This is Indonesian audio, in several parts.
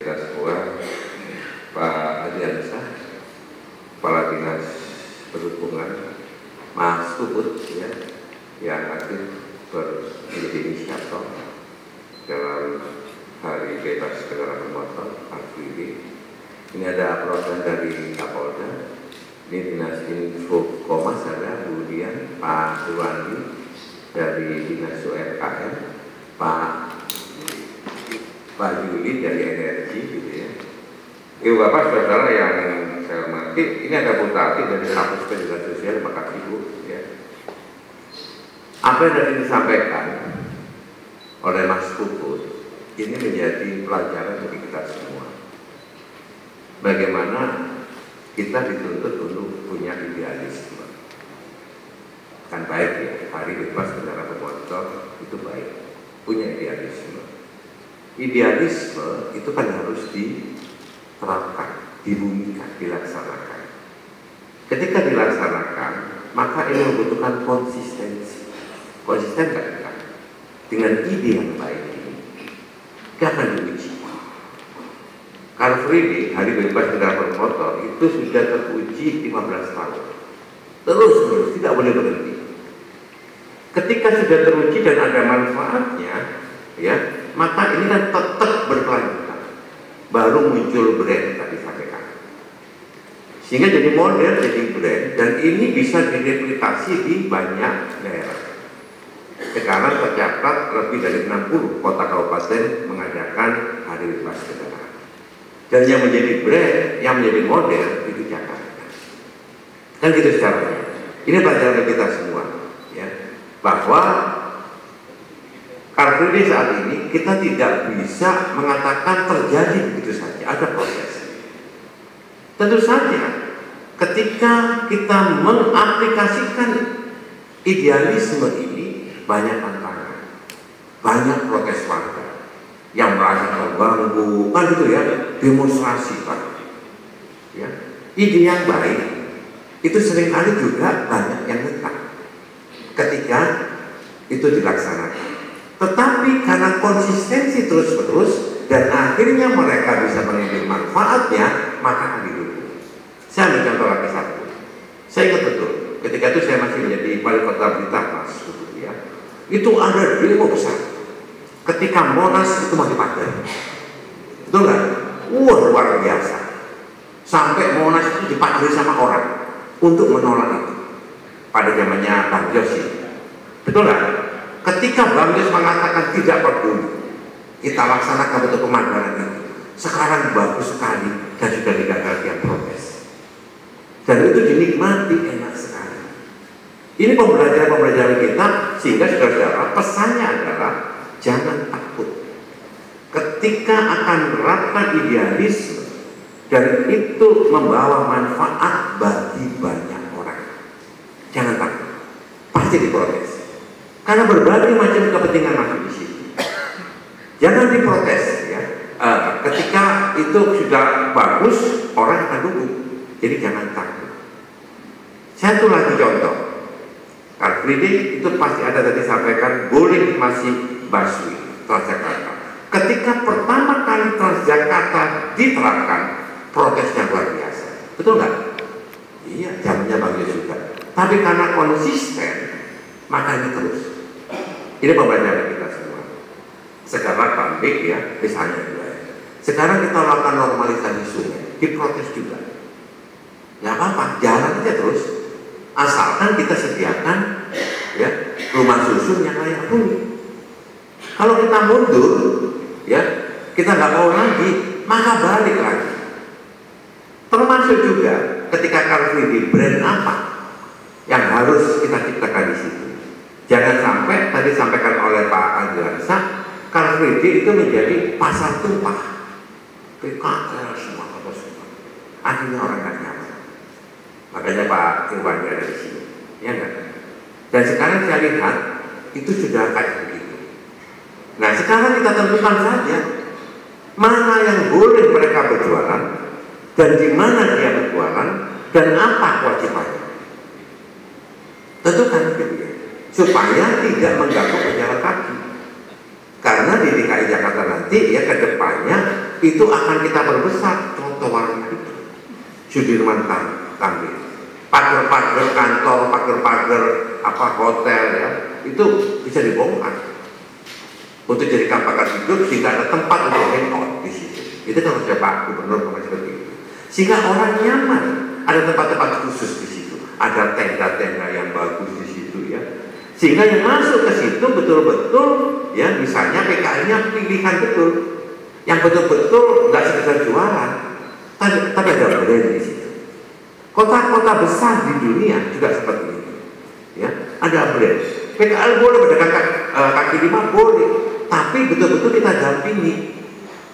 kita semua, Pak Adiansa, Kepala Dinas Perhubungan, Mas Puput ya, yang aktif menjadi inisiator dalam Hari Bebas Kendaraan Bermotor (HBK). Ini ada perwakilan dari Kapolda, ini Dinas Info Komas ada, kemudian Pak Irwandi dari Dinas UMKM, Pak Yuli dari Energi, gitu ya. Ibu Bapak Saudara yang saya hormati, ini ada Butati dari Kapus Pendidikan Sosial, terima kasih Bu. Ya. Apa yang tadi disampaikan oleh Mas Puput ini menjadi pelajaran bagi kita semua. Bagaimana kita dituntut untuk punya idealisme. Kan baik ya, Hari Bebas Kendaraan Bermotor itu baik, punya idealisme. Idealisme itu kan harus diterapkan, dibumikan, dilaksanakan. Ketika dilaksanakan, maka ini membutuhkan konsistensi. Konsisten kan? Dengan ide yang baik ini, kita akan diuji. Car Free Day, Hari Bebas Kendaraan Bermotor itu sudah teruji 15 tahun. Terus tidak boleh berhenti. Ketika sudah teruji dan ada manfaatnya, ya, maka ini kan tetap berkelanjutan. Baru muncul brand tadi sampaikan. Sehingga jadi model, jadi brand, dan ini bisa direplikasi di banyak daerah. Sekarang tercatat lebih dari 60 kota kabupaten mengadakan Hari Bebas Kendaraan. Dan yang menjadi brand, yang menjadi model itu Jakarta. Kan gitu caranya. Ini pelajaran bagi kita semua, ya, bahwa Car Free Day saat ini kita tidak bisa mengatakan terjadi begitu saja, ada proses. Tentu saja, ketika kita mengaplikasikan idealisme ini, banyak tantangan, banyak protes warga yang merasa terganggu, kan gitu ya, demonstrasi kan, ya. Ide yang baik itu seringkali juga banyak yang retak ketika itu dilaksanakan. Tetapi karena konsistensi terus-menerus dan akhirnya mereka bisa mengambil manfaatnya, maka akan didukung. Saya ambil contoh lagi satu. Saya ingat betul, ketika itu saya masih menjadi wali kota Blitar, Mas, ya. Itu ada demo besar. Ketika Monas itu masih pakai, betul nggak? Luar biasa. Sampai Monas itu dipakai sama orang untuk menolak itu. Pada zamannya Bang Yosi, betul nggak? Ketika Bang Yos mengatakan tidak peduli, kita laksanakan untuk pemandangan itu. Sekarang bagus sekali dan sudah tidak ada yang protes. Dan itu dinikmati, enak sekali. Ini pembelajaran kita sehingga saudara-saudara pesannya adalah jangan takut. Ketika akan menerapkan idealisme dan itu membawa manfaat bagi banyak orang, jangan takut. Pasti diprotes. Karena berbagai macam kepentingan masuk di situ. Jangan diprotes ya. Ketika itu sudah bagus, orang akan dukung. Jadi jangan takut. Satu lagi contoh. Car Free Day itu pasti ada tadi sampaikan boleh masih busway Transjakarta. Ketika pertama kali Transjakarta diterapkan, protesnya luar biasa. Betul nggak? Iya, zamannya bagus juga. Tapi karena konsisten, maka ini terus. Ini pembelajaran kita semua. Sekarang publik ya, misalnya sekarang kita lakukan normalisasi sungai, diprotes juga. Nggak apa-apa, jalan aja terus. Asalkan kita sediakan ya rumah susun yang layak huni. Kalau kita mundur, ya kita nggak mau lagi, maka balik lagi. Termasuk juga ketika Car Free Day, brand apa yang harus kita ciptakan di situ. Jangan sampai tadi sampaikan oleh Pak Adiansa, Car Free Day itu menjadi pasar tumpah, PKL semua apa semua. Akhirnya orang nggak nyaman. Makanya Pak Irwandi ada di sini, ya kan? Dan sekarang saya lihat itu sudah kayak begitu. Nah sekarang kita tentukan saja mana yang boleh mereka berjualan dan di mana dia berjualan dan apa kewajibannya. Tentukan gitu ya, supaya tidak mengganggu pejalan kaki. Karena di DKI Jakarta nanti ya kedepannya itu akan kita perbesar trotoarnya itu. Sudirman Tamrin, pagar-pagar kantor, pagar-pagar hotel ya, itu bisa dibongkar untuk jadikan pagar hidup sehingga ada tempat untuk hangout di situ. Itu kalau Pak Gubernur kemarin seperti itu. Sehingga orang nyaman, ada tempat-tempat khusus di situ, ada tenda-tenda yang bagus di situ ya. Sehingga yang masuk ke situ betul-betul ya, misalnya PKL-nya pilihan betul, yang betul-betul nggak sekedar jualan, tapi ada brand di situ. Kota-kota besar di dunia juga seperti ini, ya, ada brand. PKL boleh berdagang kaki lima boleh, tapi betul-betul kita dampingi.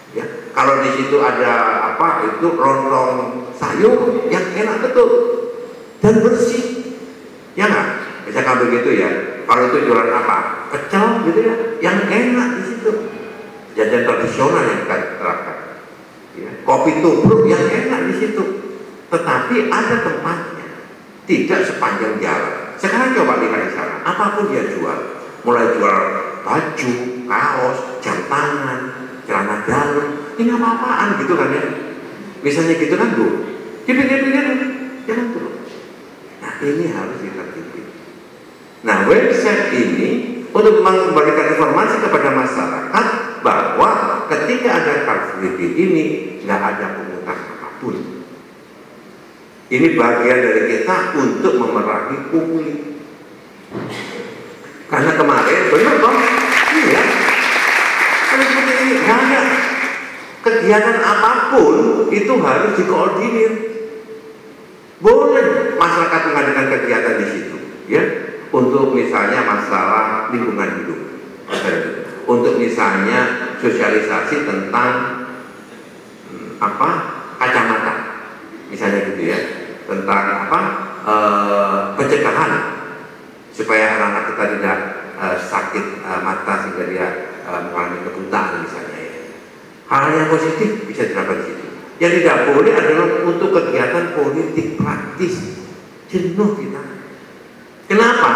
Ya, kalau di situ ada itu lontong sayur yang enak betul dan bersih, ya nggak? Misalkan begitu ya. Kalau itu jualan pecel gitu ya, yang enak di situ. Jajan tradisional yang kita terapkan. Ya, kopi tubruk yang enak di situ. Tetapi ada tempatnya, tidak sepanjang jalan. Sekarang coba lihat di sana, apapun dia jual, mulai jual baju, kaos, jam tangan, celana dalam, ini apa-apaan gitu kan ya. Misalnya gitu kan Bu, di pinggir-pinggir jangan tuh. Nah ini harus ditertibkan. Nah website ini untuk memberikan informasi kepada masyarakat bahwa ketika ada Car Free Day ini nggak ada pungutan apapun. Ini bagian dari kita untuk memerangi pungli. Karena kemarin benar dong, iya. Karena seperti ini nggak ada kegiatan apapun itu harus dikoordinir. Boleh masyarakat mengadakan kegiatan di situ, ya, untuk misalnya masalah lingkungan hidup, untuk misalnya sosialisasi tentang kacamata, misalnya gitu ya, tentang pencegahan supaya anak-anak kita tidak sakit mata sehingga dia mengalami kebutaan misalnya ya. Hal yang positif bisa dilakukan di situ. Yang tidak boleh adalah untuk kegiatan politik praktis. Jenuh kita. Kenapa?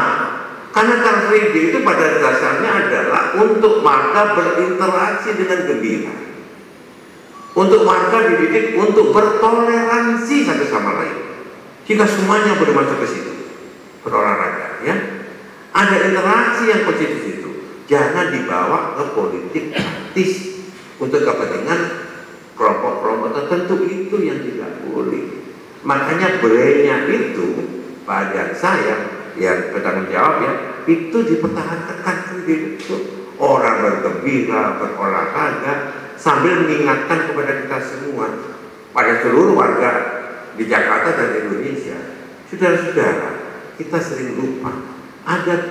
Karena Car Free Day itu pada dasarnya adalah untuk warga berinteraksi dengan gembira. Untuk warga dididik untuk bertoleransi satu sama lain. Jika semuanya boleh masuk ke situ, berolahraga, ya. Ada interaksi yang positif itu. Jangan dibawa ke politik praktis untuk kepentingan kelompok-kelompok tertentu, itu yang tidak boleh. Makanya brandnya itu, Pak Adiansa yang bertanggung jawab ya, itu dipertahankan itu. Orang bergembira, berolahraga, sambil mengingatkan kepada kita semua, pada seluruh warga di Jakarta dan Indonesia, saudara-saudara, kita sering lupa ada